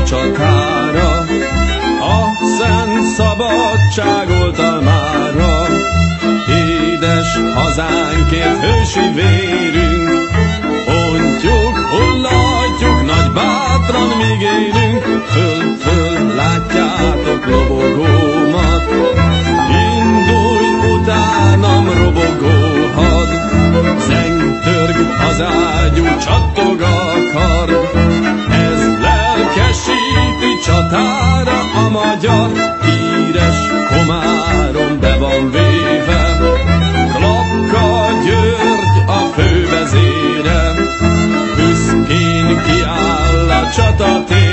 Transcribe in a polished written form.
csatára, a szent szabadság oltalmára. Édes hazánkért hősi vérünk, ontjuk, hullatjuk, nagy bátran míg élünk. Föl, föl, látjátok lobogómat, indulj utánam robogó had. Zengtörg az ágyú, csattog a kard, ez lelkesíti csatára a magyar. Híres Komárom be van véve, Klapka György a fővezére, büszkén kiáll a csatatér.